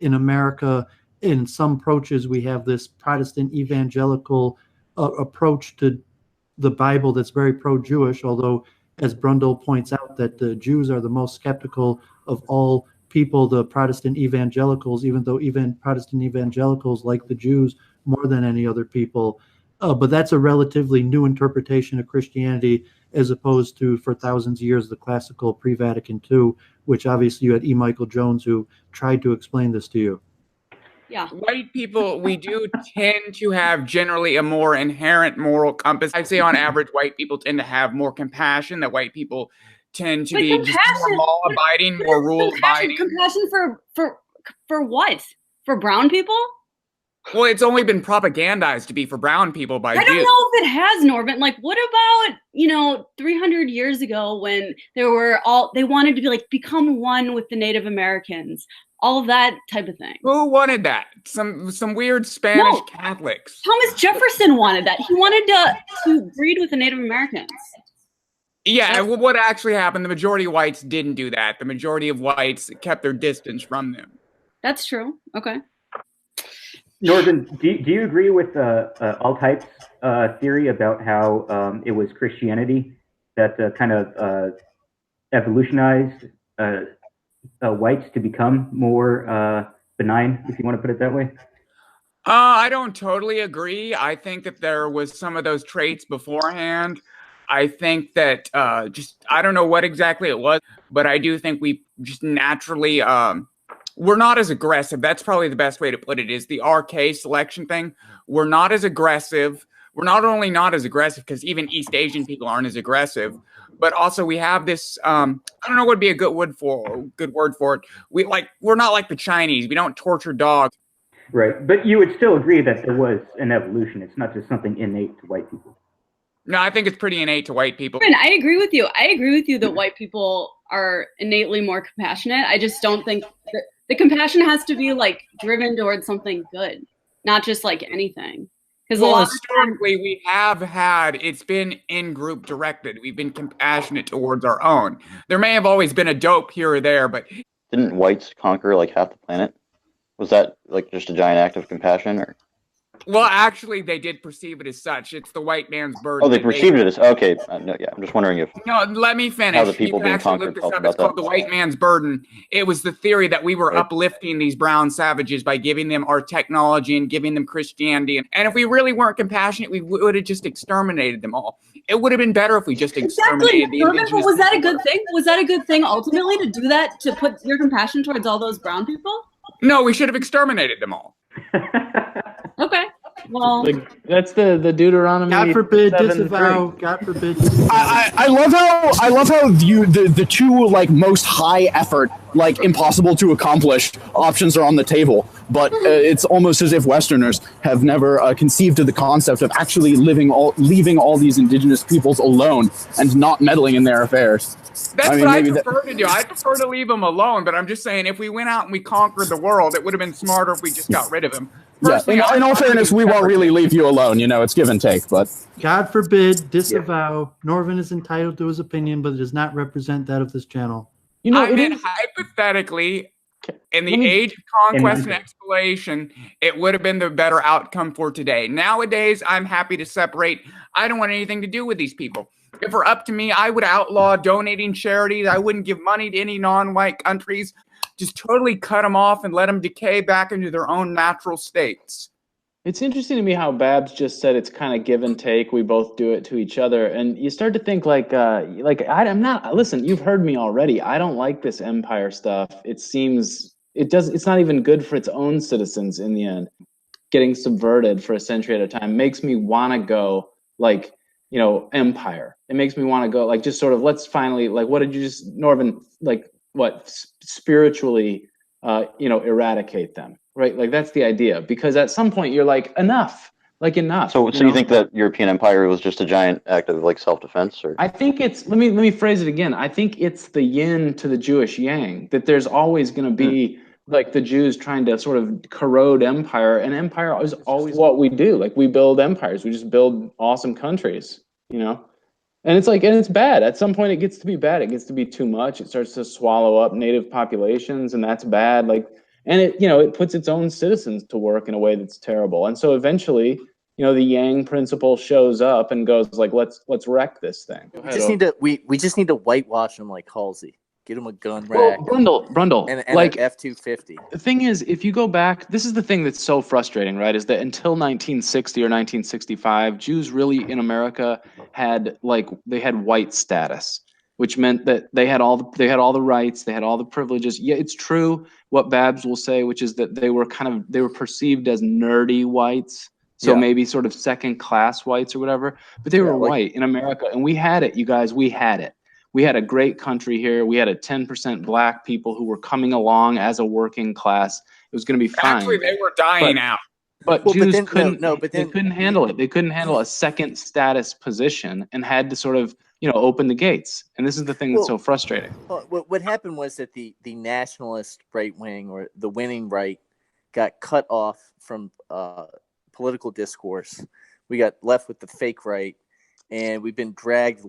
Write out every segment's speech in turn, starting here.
in America, in some approaches, we have this Protestant evangelical approach to the Bible that's very pro-Jewish, although, as Brundle points out, that the Jews are the most skeptical of all people, the Protestant evangelicals, even though even Protestant evangelicals like the Jews more than any other people. But that's a relatively new interpretation of Christianity, as opposed to, for thousands of years, the classical pre-Vatican II, which obviously you had E. Michael Jones, who tried to explain this to you. Yeah. White people, we do tend to have generally a more inherent moral compass. I'd say on average, white people tend to have more compassion, that white people tend to be just more law-abiding, more rule-abiding. Compassion for what? For brown people? Well, it's only been propagandized to be for brown people by Jews. I don't know if it has, Norvin. Like, what about, 300 years ago when they wanted to be like, become one with the Native Americans, all of that type of thing. Who wanted that? Some weird Spanish Catholics. Thomas Jefferson wanted that. He wanted to breed with the Native Americans. Yeah, what actually happened, the majority of whites didn't do that. The majority of whites kept their distance from them. That's true. Okay. Norvin, do you agree with Altheight's theory about how it was Christianity that kind of evolutionized whites to become more benign, if you want to put it that way? I don't totally agree. I think that there was some of those traits beforehand. I think that I don't know what exactly it was, but I do think we just naturally we're not as aggressive. That's probably the best way to put it, is the RK selection thing. We're not as aggressive. We're not only not as aggressive because even East Asian people aren't as aggressive, but also we have this, I don't know what would be a good word for it. We're not like the Chinese. We don't torture dogs. Right. But you would still agree that there was an evolution. It's not just something innate to white people. No, I think it's pretty innate to white people. I agree with you. I agree with you that white people are innately more compassionate. I just don't think that the compassion has to be like driven towards something good, not just like anything. Because historically, we have had, it's been in-group directed. We've been compassionate towards our own. There may have always been a dope here or there, but... Didn't whites conquer like half the planet? Was that like just a giant act of compassion, or? Well, actually, they did perceive it as such. It's the white man's burden. Oh, they perceived it as, okay. No, yeah, I'm just wondering if... No, let me finish. How the people being conquered felt about that. It's called the white man's burden. It was the theory that we were uplifting these brown savages by giving them our technology and giving them Christianity. And if we really weren't compassionate, we would have just exterminated them all. It would have been better if we just exterminated the indigenous people. Was that a good thing? Was that a good thing ultimately to do that, to put your compassion towards all those brown people? No, we should have exterminated them all. Okay. Well, that's the Deuteronomy. God forbid disavow. God forbid. I love how the two like most high effort, like impossible to accomplish options are on the table, but it's almost as if Westerners have never conceived of the concept of actually leaving all these indigenous peoples alone and not meddling in their affairs. That's what I prefer to do. I prefer to leave them alone, but I'm just saying, if we went out and we conquered the world, it would have been smarter if we just got rid of them. Yeah, in all fairness, we won't really leave you alone. You know, it's give and take. But God forbid disavow. Yeah. Norvin is entitled to his opinion, but it does not represent that of this channel. You know, I mean, hypothetically, in the age of conquest and exploration, it would have been the better outcome for today. Nowadays, I'm happy to separate. I don't want anything to do with these people. If it were up to me, I would outlaw donating charities. I wouldn't give money to any non-white countries. Just totally cut them off and let them decay back into their own natural states. It's interesting to me how Babs just said it's kind of give and take. We both do it to each other. And you start to think I'm not, listen, you've heard me already. I don't like this empire stuff. It's not even good for its own citizens in the end. Getting subverted for a century at a time makes me want to go empire. It makes me want to go just sort of, let's finally, what did you just, Norvin, spiritually, eradicate them, right? That's the idea, because at some point you're enough. So you think that European empire was just a giant act of self-defense, or? I think it's, let me phrase it again. I think it's the yin to the Jewish yang, that there's always going to be the Jews trying to sort of corrode empire, and empire is always what we do. We build empires. We just build awesome countries, And it's and it's bad. At some point it gets to be bad. It gets to be too much. It starts to swallow up native populations, and that's bad. and it puts its own citizens to work in a way that's terrible. And so eventually, the Yang principle shows up and goes like, let's wreck this thing. We just need to whitewash him like Halsey. Get him a gun Well, rack Brundle, and like an F-250. the thing is, if you go back, this is the thing that's so frustrating, right? Is that until 1960 or 1965, Jews really in America had white status, which meant that they had all the rights, they had all the privileges. Yeah, it's true what Babs will say, which is that they were perceived as nerdy whites. So maybe sort of second class whites or whatever, but they were white in America, and we had it, you guys. We had it. We had a great country here. We had a 10% black people who were coming along as a working class. It was going to be fine. Actually, they were dying out. But Jews couldn't handle it. They couldn't handle a second status position and had to sort of, open the gates. And this is the thing that's so frustrating. What happened was that the nationalist right wing, or the winning right, got cut off from political discourse. We got left with the fake right, and we've been dragged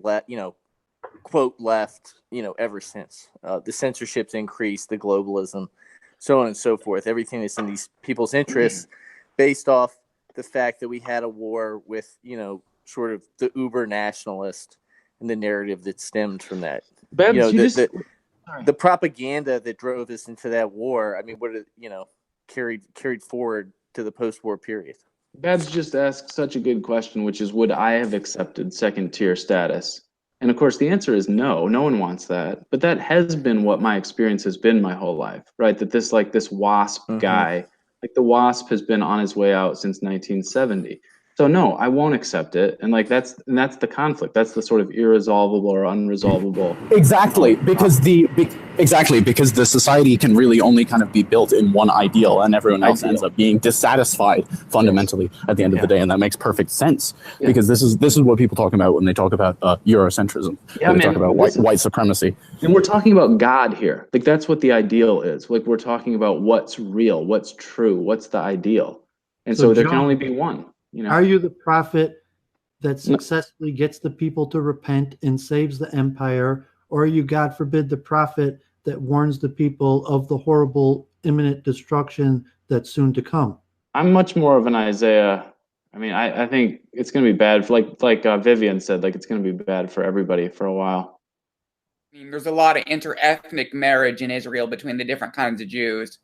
quote left, ever since. The censorship's increased, the globalism, so on and so forth. Everything that's in these people's interests, based off the fact that we had a war with, sort of the uber nationalist and the narrative that stemmed from that. Babs, the propaganda that drove us into that war. I mean, what it, carried forward to the post-war period. Babs just asked such a good question, which is, would I have accepted second-tier status? And of course, the answer is no. No one wants that. But that has been what my experience has been my whole life, right? That this WASP guy, the WASP has been on his way out since 1970. So no, I won't accept it. And that's the conflict. That's the sort of irresolvable or unresolvable. Exactly, because the society can really only kind of be built in one ideal, and everyone else ends up being dissatisfied fundamentally at the end of the day, and that makes perfect sense because this is what people talk about when they talk about Eurocentrism. When they talk about white supremacy. And we're talking about God here. That's what the ideal is. We're talking about what's real, what's true, what's the ideal, and so there can only be one. Are you the prophet that successfully gets the people to repent and saves the empire, or are you, God forbid, the prophet that warns the people of the horrible imminent destruction that's soon to come? I'm much more of an Isaiah. I mean, I think it's going to be bad for, like Vivian said, it's going to be bad for everybody for a while. I mean, there's a lot of inter-ethnic marriage in Israel between the different kinds of Jews.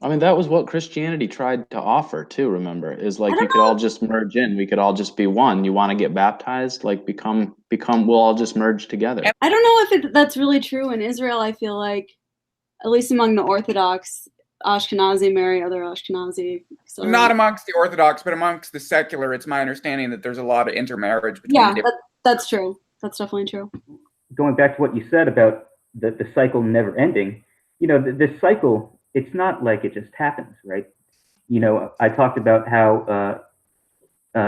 I mean, that was what Christianity tried to offer too, remember, is you could all just merge in. We could all just be one. You want to get baptized? Become, we'll all just merge together. I don't know if that's really true in Israel. I feel like, at least among the Orthodox, Ashkenazi marry other Ashkenazi. So. Not amongst the Orthodox, but amongst the secular, it's my understanding that there's a lot of intermarriage between that's true. That's definitely true. Going back to what you said about the cycle never ending, this cycle, it's not like it just happens, right? I talked about how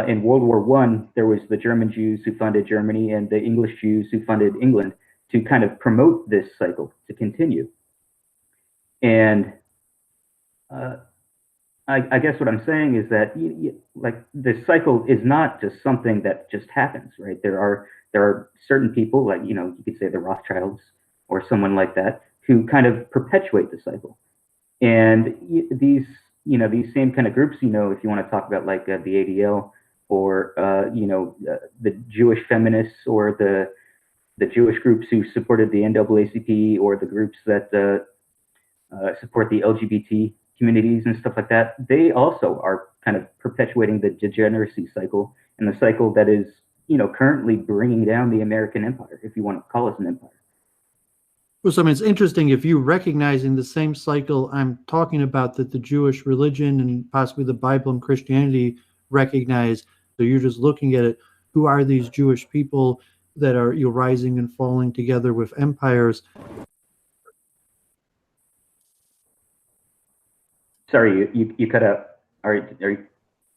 in World War I, there was the German Jews who funded Germany and the English Jews who funded England to kind of promote this cycle to continue. And I guess what I'm saying is that this cycle is not just something that just happens, right? There are certain people, you could say the Rothschilds or someone like that, who kind of perpetuate the cycle. And these same kind of groups, if you want to talk about the ADL or, the Jewish feminists or the Jewish groups who supported the NAACP or the groups that support the LGBT communities and stuff like that, they also are kind of perpetuating the degeneracy cycle and the cycle that is, currently bringing down the American empire, if you want to call it an empire. Well, so I mean, it's interesting if you recognizing the same cycle I'm talking about that the Jewish religion and possibly the Bible and Christianity recognize. So you're just looking at it. Who are these Jewish people that are rising and falling together with empires? Sorry, you cut out. Are you?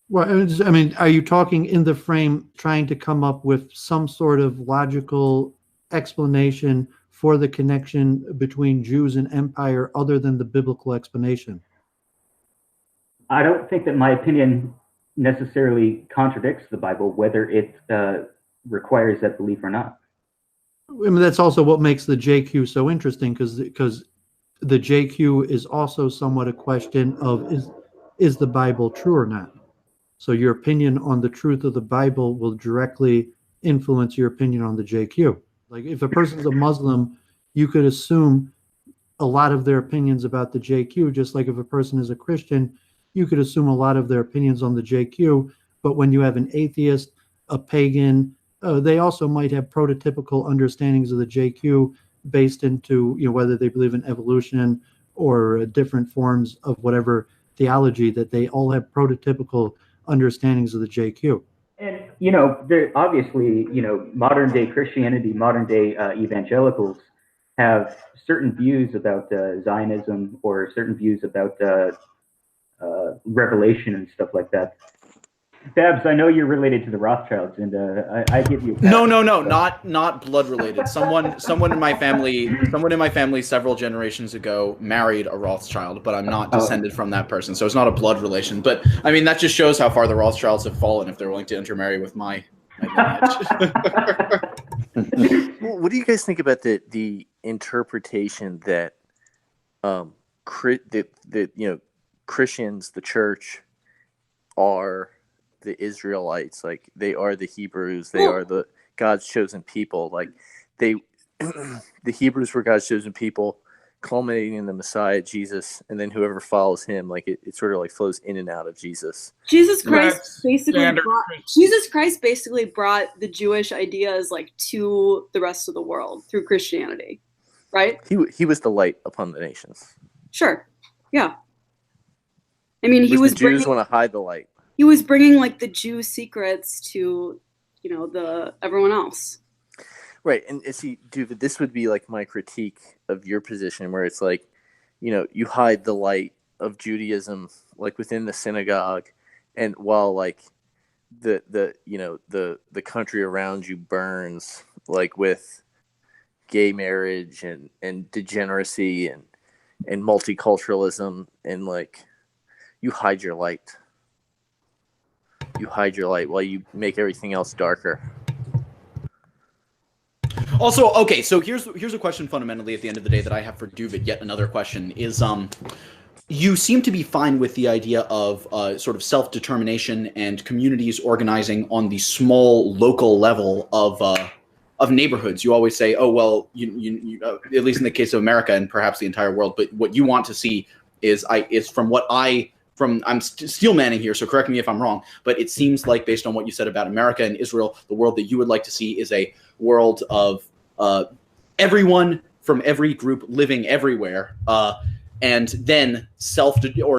Well, I mean, are you talking in the frame trying to come up with some sort of logical explanation for the connection between Jews and empire other than the biblical explanation? I don't think that my opinion necessarily contradicts the Bible, whether it requires that belief or not. I mean, that's also what makes the JQ so interesting, because the JQ is also somewhat a question of is the Bible true or not? So your opinion on the truth of the Bible will directly influence your opinion on the JQ. Like if a person's a Muslim, you could assume a lot of their opinions about the JQ, just like if a person is a Christian, you could assume a lot of their opinions on the JQ. But when you have an atheist, a pagan, they also might have prototypical understandings of the JQ based into, you know, whether they believe in evolution or different forms of whatever theology, that they all have prototypical understandings of the JQ. And, you know, obviously, you know, modern day Christianity, modern day evangelicals have certain views about Zionism or certain views about Revelation and stuff like that. Babs, I know you're related to the Rothschilds, and I give you a pass. No, not blood related. Someone in my family several generations ago married a Rothschild, but I'm not descended from that person, so it's not a blood relation. But I mean, that just shows how far the Rothschilds have fallen if they're willing to intermarry with my lineage. What do you guys think about the interpretation that Christians, the church, are the Israelites? Like, they are the Hebrews, they are the God's chosen people. Like, the Hebrews were God's chosen people, culminating in the Messiah Jesus, and then whoever follows him, like it sort of like flows in and out of Jesus. Jesus Christ basically brought the Jewish ideas like to the rest of the world through Christianity, right? He was the light upon the nations. Sure, yeah. I mean, the Jews want to hide the light. He was bringing like the Jew secrets to, you know, the everyone else. Right, and see, David, this would be like my critique of your position, where it's like, you know, you hide the light of Judaism like within the synagogue, and while like the country around you burns like with gay marriage and degeneracy and multiculturalism, and like you hide your light. You hide your light while you make everything else darker. Also, okay, so here's a question fundamentally at the end of the day that I have for Duvid. Yet another question is, you seem to be fine with the idea of sort of self-determination and communities organizing on the small local level of neighborhoods. You always say, oh, well, you at least in the case of America and perhaps the entire world, but what you want to see is I'm steel manning here, so correct me if I'm wrong, but it seems like based on what you said about America and Israel, the world that you would like to see is a world of everyone from every group living everywhere, and then or